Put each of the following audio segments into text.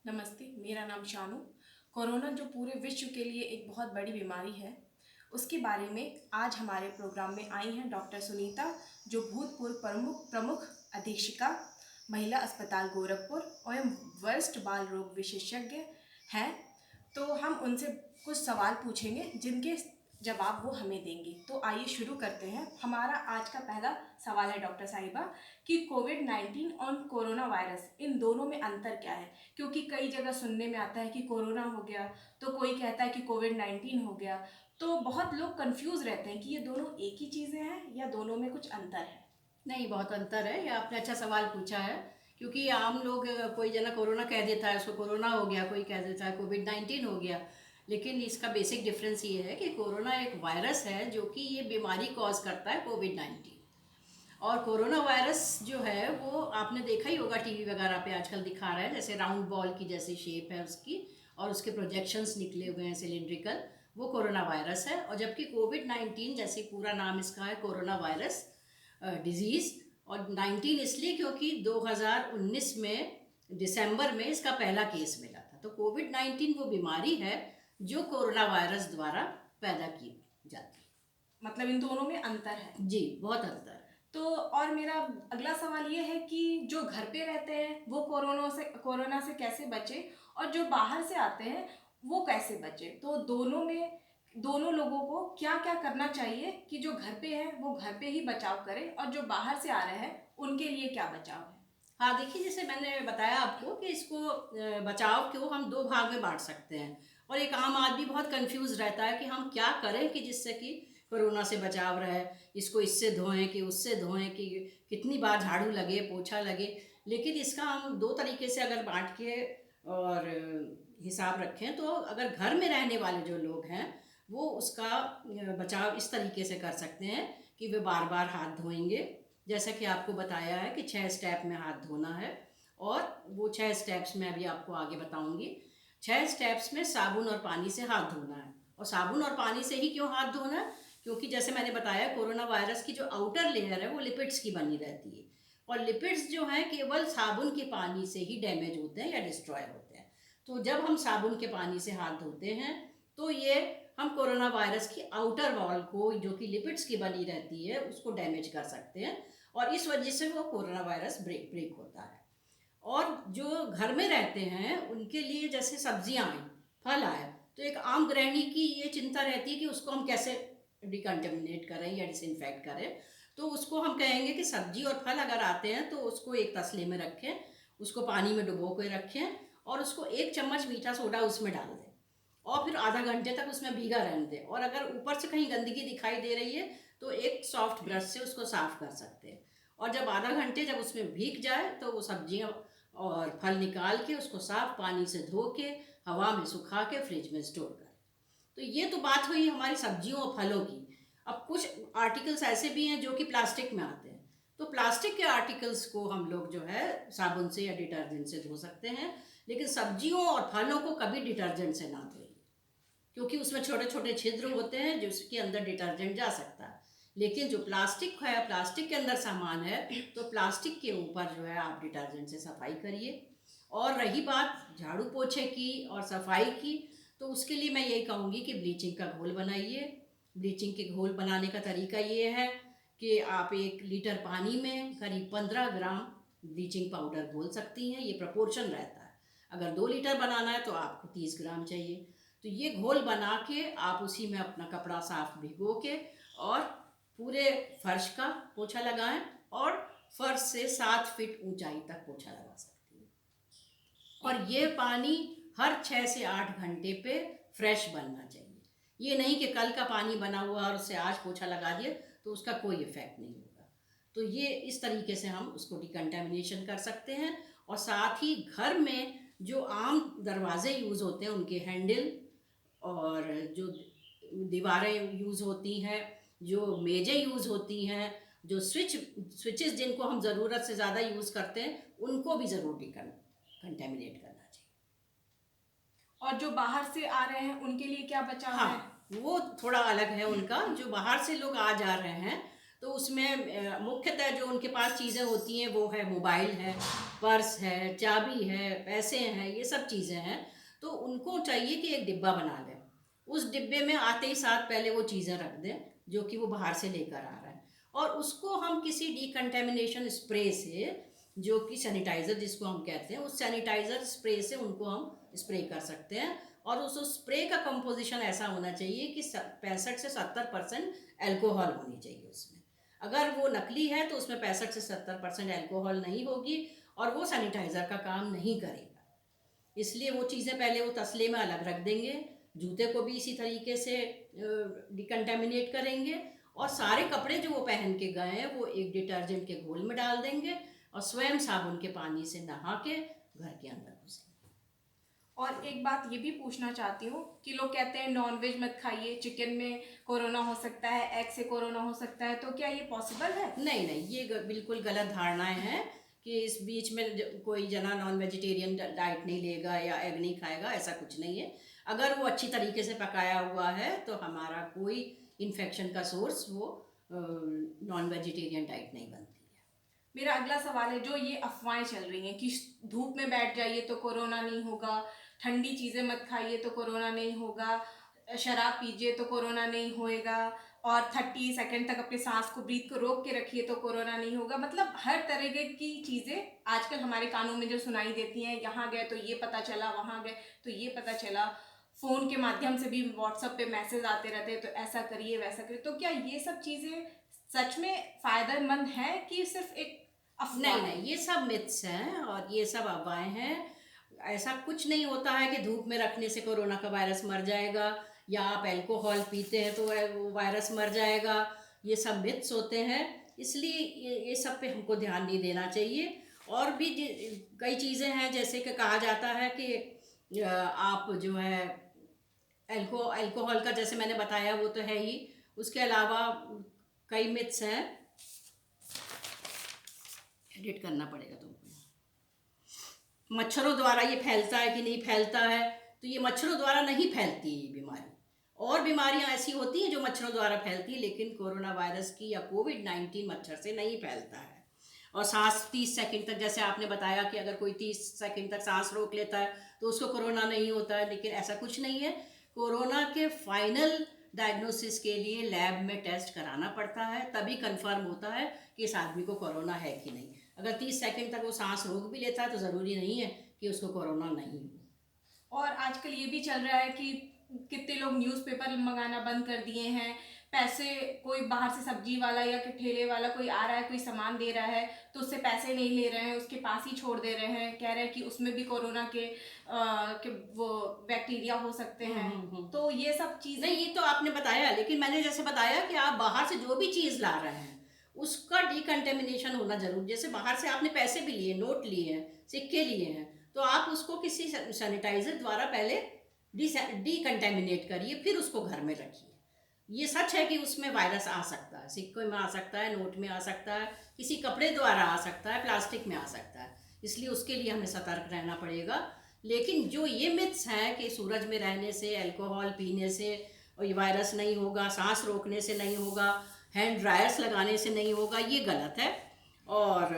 नमस्ते, मेरा नाम शानू। कोरोना जो पूरे विश्व के लिए एक बहुत बड़ी बीमारी है, उसके बारे में आज हमारे प्रोग्राम में आई हैं डॉक्टर सुनीता, जो भूतपूर्व प्रमुख प्रमुख अधीक्षिका महिला अस्पताल गोरखपुर एवं वरिष्ठ बाल रोग विशेषज्ञ हैं। तो हम उनसे कुछ सवाल पूछेंगे जिनके जवाब वो हमें देंगी। तो आइए शुरू करते हैं। हमारा आज का पहला सवाल है डॉक्टर साहिबा कि कोविड-19 और कोरोना वायरस, इन दोनों में अंतर क्या है? क्योंकि कई जगह सुनने में आता है कि कोरोना हो गया, तो कोई कहता है कि कोविड-19 हो गया। तो बहुत लोग कंफ्यूज रहते हैं कि ये दोनों एक ही चीज़ें हैं या दोनों में कुछ अंतर है। नहीं, बहुत अंतर है। ये आपने अच्छा सवाल पूछा है, क्योंकि आम लोग कोई जना कोरोना कह देता है, उसको कोरोना हो गया, कोई कह देता है कोविड-19 हो गया। लेकिन इसका बेसिक डिफरेंस ये है कि कोरोना एक वायरस है जो कि ये बीमारी कॉज करता है, कोविड-19। और कोरोना वायरस जो है वो आपने देखा ही होगा, टीवी वगैरह पे आजकल दिखा रहा है, जैसे राउंड बॉल की जैसी शेप है उसकी, और उसके प्रोजेक्शंस निकले हुए हैं सिलिंड्रिकल। वो कोरोना वायरस है। और जबकि कोविड-19, जैसे पूरा नाम इसका है कोरोना वायरस डिजीज़, और 19 इसलिए क्योंकि 2019 में दिसंबर में इसका पहला केस मिला था। तो कोविड-19 वो बीमारी है जो कोरोना वायरस द्वारा पैदा की जाती मतलब इन दोनों में अंतर है। है। जी, बहुत अंतर है। तो और मेरा अगला सवाल ये है कि जो घर पे रहते हैं वो कोरोना से कैसे बचे, और जो बाहर से आते हैं वो कैसे बचे? तो दोनों में दोनों लोगों को क्या क्या करना चाहिए कि जो घर पे हैं वो घर पे ही बचाव करें, और जो बाहर से आ रहे हैं उनके लिए क्या बचाव है? हाँ, देखिए, जैसे मैंने बताया आपको कि इसको बचाव को हम दो भाग में बांट सकते हैं। और एक आम आदमी बहुत कंफ्यूज रहता है कि हम क्या करें कि जिससे कि कोरोना से बचाव रहे। इसको इससे धोएं कि उससे धोएं, कि कितनी बार झाड़ू लगे, पोछा लगे। लेकिन इसका हम दो तरीके से अगर बांट के और हिसाब रखें, तो अगर घर में रहने वाले जो लोग हैं वो उसका बचाव इस तरीके से कर सकते हैं कि वे बार बार हाथ धोएंगे। जैसा कि आपको बताया है कि 6 स्टेप में हाथ धोना है, और वो 6 स्टेप्स में अभी आपको आगे बताऊंगी। 6 स्टेप्स में साबुन और पानी से हाथ धोना है। और साबुन और पानी से ही क्यों हाथ धोना है? क्योंकि जैसे मैंने बताया, कोरोना वायरस की जो आउटर लेयर है वो लिपिड्स की बनी रहती है, और लिपिड्स जो हैं केवल साबुन के पानी से ही डैमेज होते हैं या डिस्ट्रॉय होते हैं। तो जब हम साबुन के पानी से हाथ धोते हैं तो ये हम कोरोना वायरस की आउटर वॉल को, जो कि लिपिड्स की बनी रहती है, उसको डैमेज कर सकते हैं, और इस वजह से वो कोरोना वायरस ब्रेक होता है। और जो घर में रहते हैं उनके लिए, जैसे सब्जियां आई, फल आए, तो एक आम गृहिणी की ये चिंता रहती है कि उसको हम कैसे डिकंटेमिनेट करें या डिसइंफेक्ट करें। तो उसको हम कहेंगे कि सब्जी और फल अगर आते हैं तो उसको एक तसले में रखें, उसको पानी में डुबो के रखें, और उसको 1 चम्मच मीठा सोडा उसमें डाल दें, और फिर आधा घंटे तक उसमें भीगा रहने दें। और अगर ऊपर से कहीं गंदगी दिखाई दे रही है तो एक सॉफ्ट ब्रश से उसको साफ कर सकते हैं। और जब आधा घंटे जब उसमें भीग जाए तो वो सब्जियां और फल निकाल के उसको साफ पानी से धो के हवा में सुखा के फ्रिज में स्टोर करें। तो ये तो बात हुई हमारी सब्जियों और फलों की। अब कुछ आर्टिकल्स ऐसे भी हैं जो कि प्लास्टिक में आते हैं। तो प्लास्टिक के आर्टिकल्स को हम लोग जो है साबुन से या डिटर्जेंट से धो सकते हैं, लेकिन सब्जियों और फलों को कभी डिटर्जेंट से ना धोइए, क्योंकि उसमें छोटे छोटे छिद्र होते हैं जिसके अंदर डिटर्जेंट जा सकता है। लेकिन जो प्लास्टिक है, प्लास्टिक के अंदर सामान है, तो प्लास्टिक के ऊपर जो है आप डिटर्जेंट से सफाई करिए। और रही बात झाड़ू पोछे की और सफाई की, तो उसके लिए मैं यही कहूँगी कि ब्लीचिंग का घोल बनाइए। ब्लीचिंग के घोल बनाने का तरीका ये है कि आप 1 लीटर पानी में करीब 15 ग्राम ब्लीचिंग पाउडर घोल सकती हैं। ये प्रपोर्शन रहता है। अगर 2 लीटर बनाना है तो आपको 30 ग्राम चाहिए। तो ये घोल बना के आप उसी में अपना कपड़ा साफ भिगो के और पूरे फर्श का पोछा लगाएं, और फर्श से 7 फीट ऊंचाई तक पोछा लगा सकती है। और ये पानी हर 6 से 8 घंटे पे फ्रेश बनना चाहिए। ये नहीं कि कल का पानी बना हुआ और उससे आज पोछा लगा दिए तो उसका कोई इफेक्ट नहीं होगा। तो ये इस तरीके से हम उसको डिकंटेमिनेशन कर सकते हैं। और साथ ही घर में जो आम दरवाजे यूज़ होते हैं उनके हैंडल, और जो दीवारें यूज़ होती हैं, जो मेजें यूज़ होती हैं, जो स्विचेस जिनको हम ज़रूरत से ज़्यादा यूज़ करते हैं, उनको भी ज़रूर कंटेमिनेट करना चाहिए। और जो बाहर से आ रहे हैं उनके लिए क्या बचाव है? हाँ, वो थोड़ा अलग है उनका। जो बाहर से लोग आ जा रहे हैं तो उसमें मुख्यतः जो उनके पास चीज़ें होती हैं वो है मोबाइल है, पर्स है, चाबी है, पैसे हैं, ये सब चीज़ें हैं। तो उनको चाहिए कि एक डिब्बा बना लें, उस डिब्बे में आते ही साथ पहले वो चीज़ें रख दें जो कि वो बाहर से लेकर आ रहा है, और उसको हम किसी डिकंटेमिनेशन स्प्रे से, जो कि सैनिटाइज़र जिसको हम कहते हैं, उस सैनिटाइज़र स्प्रे से उनको हम स्प्रे कर सकते हैं। और उस स्प्रे का कंपोजिशन ऐसा होना चाहिए कि 65 से 70% अल्कोहल होनी चाहिए उसमें। अगर वो नकली है तो उसमें 65 से 70% अल्कोहल नहीं होगी और वो सैनिटाइज़र का काम नहीं करेगा। इसलिए वो चीज़ें पहले वो तसले में अलग रख देंगे, जूते को भी इसी तरीके से डिकंटेमिनेट करेंगे, और सारे कपड़े जो वो पहन के गए हैं वो एक डिटर्जेंट के घोल में डाल देंगे और स्वयं साबुन के पानी से नहा के घर के अंदर घुसेंगे। और एक बात ये भी पूछना चाहती हूँ कि लोग कहते हैं नॉनवेज मत खाइए, चिकन में कोरोना हो सकता है, एग से कोरोना हो सकता है, तो क्या ये पॉसिबल है? नहीं नहीं, ये बिल्कुल गलत धारणाएं हैं कि इस बीच में कोई जना नॉन वेजिटेरियन डाइट नहीं लेगा या एग नहीं खाएगा, ऐसा कुछ नहीं है। अगर वो अच्छी तरीके से पकाया हुआ है तो हमारा कोई इन्फेक्शन का सोर्स वो नॉन वेजिटेरियन डाइट नहीं बनती है। मेरा अगला सवाल है, जो ये अफवाहें चल रही हैं कि धूप में बैठ जाइए तो कोरोना नहीं होगा, ठंडी चीज़ें मत खाइए तो कोरोना नहीं होगा, शराब पीजिए तो कोरोना नहीं होएगा, और 30 सेकंड तक अपने सांस को, ब्रीथ को रोक के रखिए तो कोरोना नहीं होगा, मतलब हर तरह की चीज़ें आजकल हमारे कानों में जो सुनाई देती हैं, यहाँ गए तो ये पता चला, वहाँ गए तो ये पता चला, फ़ोन के माध्यम से भी व्हाट्सएप पे मैसेज आते रहते हैं तो ऐसा करिए वैसा करिए, तो क्या ये सब चीज़ें सच में फ़ायदेमंद है कि सिर्फ एक अफवाह? नहीं नहीं, ये सब मिथ्स हैं और ये सब अफवाहें हैं। ऐसा कुछ नहीं होता है कि धूप में रखने से कोरोना का वायरस मर जाएगा, या आप अल्कोहल पीते हैं तो वो वायरस मर जाएगा। ये सब मिथ्स होते हैं, इसलिए ये सब पे हमको ध्यान नहीं देना चाहिए। और भी कई चीज़ें हैं, जैसे कि कहा जाता है कि आप जो है अल्कोहल का, जैसे मैंने बताया वो तो है ही, उसके अलावा कई मिथ्स हैं। एडिट करना पड़ेगा तुमको। मच्छरों द्वारा ये फैलता है कि नहीं फैलता है, तो ये मच्छरों द्वारा नहीं फैलती है ये बीमारी। और बीमारियां ऐसी होती हैं जो मच्छरों द्वारा फैलती है, लेकिन कोरोना वायरस की या कोविड-19 मच्छर से नहीं फैलता है। और सांस 30 सेकंड तक, जैसे आपने बताया कि अगर कोई 30 सेकंड तक सांस रोक लेता है तो उसको कोरोना नहीं होता है, लेकिन ऐसा कुछ नहीं है। कोरोना के फाइनल डायग्नोसिस के लिए लैब में टेस्ट कराना पड़ता है, तभी कंफर्म होता है कि इस आदमी को कोरोना है कि नहीं। अगर 30 सेकंड तक वो सांस रोक भी लेता है तो ज़रूरी नहीं है कि उसको कोरोना नहीं हो। और आजकल ये भी चल रहा है कि कितने लोग न्यूज़पेपर मंगाना बंद कर दिए हैं, पैसे, कोई बाहर से सब्जी वाला या कि ठेले वाला कोई आ रहा है, कोई सामान दे रहा है तो उससे पैसे नहीं ले रहे हैं, उसके पास ही छोड़ दे रहे हैं, कह रहे हैं कि उसमें भी कोरोना के वो बैक्टीरिया हो सकते हैं। तो ये सब चीज़ नहीं, ये तो आपने बताया, लेकिन मैंने जैसे बताया कि आप बाहर से जो भी चीज़ ला रहे हैं उसका डिकंटेमिनेशन होना जरूर। जैसे बाहर से आपने पैसे भी लिए, नोट लिए हैं, सिक्के लिए हैं, तो आप उसको किसी सैनिटाइजर द्वारा पहले डिकंटेमिनेट करिए, फिर उसको घर में रखिए। ये सच है कि उसमें वायरस आ सकता है, सिक्के में आ सकता है, नोट में आ सकता है, किसी कपड़े द्वारा आ सकता है, प्लास्टिक में आ सकता है, इसलिए उसके लिए हमें सतर्क रहना पड़ेगा। लेकिन जो ये मिथ्स हैं कि सूरज में रहने से, अल्कोहल पीने से और ये वायरस नहीं होगा, सांस रोकने से नहीं होगा, हैंड ड्रायर्स लगाने से नहीं होगा, ये गलत है। और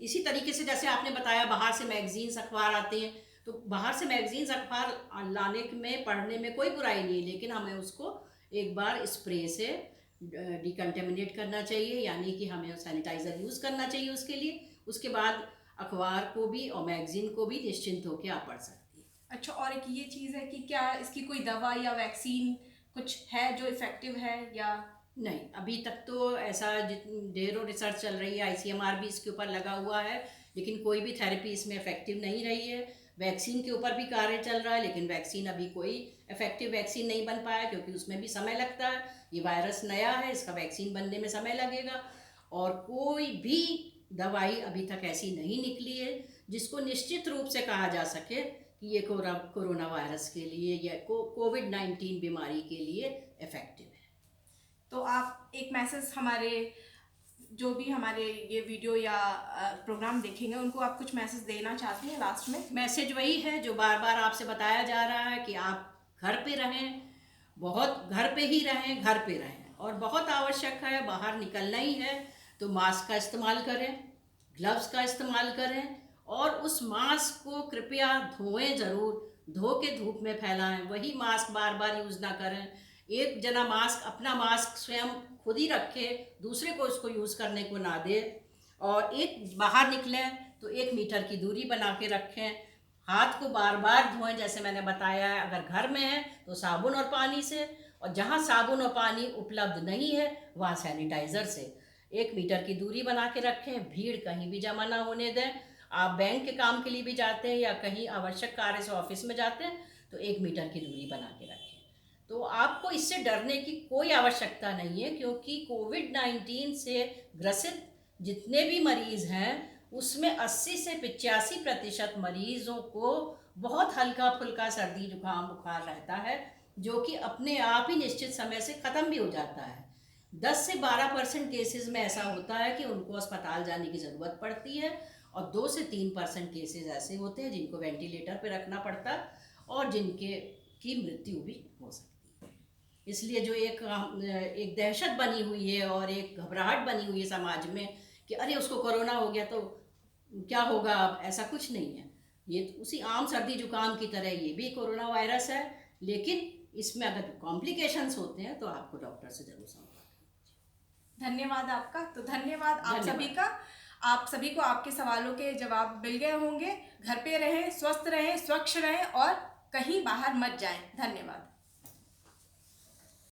इसी तरीके से जैसे आपने बताया बाहर से मैगजीन्स अखबार आते हैं, तो बाहर से मैगजीन्स अखबार लाने में, पढ़ने में कोई बुराई नहीं है, लेकिन हमें उसको एक बार स्प्रे से डिकंटेमिनेट करना चाहिए, यानी कि हमें सैनिटाइज़र यूज़ करना चाहिए उसके लिए। उसके बाद अखबार को भी और मैगजीन को भी निश्चिंत होकर आप पढ़ सकती हैं। अच्छा, और एक ये चीज़ है कि क्या इसकी कोई दवा या वैक्सीन कुछ है जो इफ़ेक्टिव है या नहीं? अभी तक तो ऐसा ढेरों रिसर्च चल रही है, ICMR भी इसके ऊपर लगा हुआ है, लेकिन कोई भी थेरेपी इसमें इफेक्टिव नहीं रही है। वैक्सीन के ऊपर भी कार्य चल रहा है, लेकिन वैक्सीन अभी कोई इफेक्टिव वैक्सीन नहीं बन पाया, क्योंकि उसमें भी समय लगता है। ये वायरस नया है, इसका वैक्सीन बनने में समय लगेगा। और कोई भी दवाई अभी तक ऐसी नहीं निकली है जिसको निश्चित रूप से कहा जा सके कि ये कोरोना वायरस के लिए या कोविड-19 बीमारी के लिए इफेक्टिव है। तो आप एक मैसेज हमारे जो भी हमारे ये वीडियो या प्रोग्राम देखेंगे उनको आप कुछ मैसेज देना चाहती हैं लास्ट में? मैसेज वही है जो बार बार आपसे बताया जा रहा है कि आप घर पे रहें, बहुत घर पे ही रहें, घर पे रहें, और बहुत आवश्यक है, बाहर निकलना ही है तो मास्क का इस्तेमाल करें, ग्लव्स का इस्तेमाल करें और उस मास्क को कृपया धोएं ज़रूर, धो के धूप में फैलाएं, वही मास्क बार बार यूज़ ना करें। एक जना मास्क, अपना मास्क स्वयं खुद ही रखे, दूसरे को उसको यूज़ करने को ना दे। और एक बाहर निकलें तो 1 मीटर की दूरी बना के रखें। हाथ को बार बार धोएं, जैसे मैंने बताया है। अगर घर में है तो साबुन और पानी से, और जहाँ साबुन और पानी उपलब्ध नहीं है वहाँ सैनिटाइज़र से। 1 मीटर की दूरी बना के रखें, भीड़ कहीं भी जमा ना होने दें। आप बैंक के काम के लिए भी जाते हैं या कहीं आवश्यक कार्य से ऑफिस में जाते हैं तो 1 मीटर की दूरी बना के रखें। तो आपको इससे डरने की कोई आवश्यकता नहीं है, क्योंकि कोविड-19 से ग्रसित जितने भी मरीज़ हैं उसमें 80 से 85% मरीज़ों को बहुत हल्का फुल्का सर्दी जुकाम बुखार रहता है, जो कि अपने आप ही निश्चित समय से ख़त्म भी हो जाता है। 10 से 12% केसेस में ऐसा होता है कि उनको अस्पताल जाने की ज़रूरत पड़ती है, और 2 से 3% केसेस ऐसे होते हैं जिनको वेंटिलेटर पे रखना पड़ता है और जिनके की मृत्यु भी हो सकती है। इसलिए जो एक दहशत बनी हुई है और एक घबराहट बनी हुई है समाज में कि अरे उसको कोरोना हो गया तो क्या होगा, अब ऐसा कुछ नहीं है। ये तो उसी आम सर्दी जुकाम की तरह ये भी कोरोना वायरस है, लेकिन इसमें अगर कॉम्प्लिकेशंस होते हैं तो आपको डॉक्टर से जरूर संपर्क। धन्यवाद आपका। तो धन्यवाद आप धन्यवाद। सभी का। आप सभी को आपके सवालों के जवाब मिल गए होंगे। घर पे रहें, स्वस्थ रहें, स्वच्छ रहें और कहीं बाहर मत जाएं। धन्यवाद।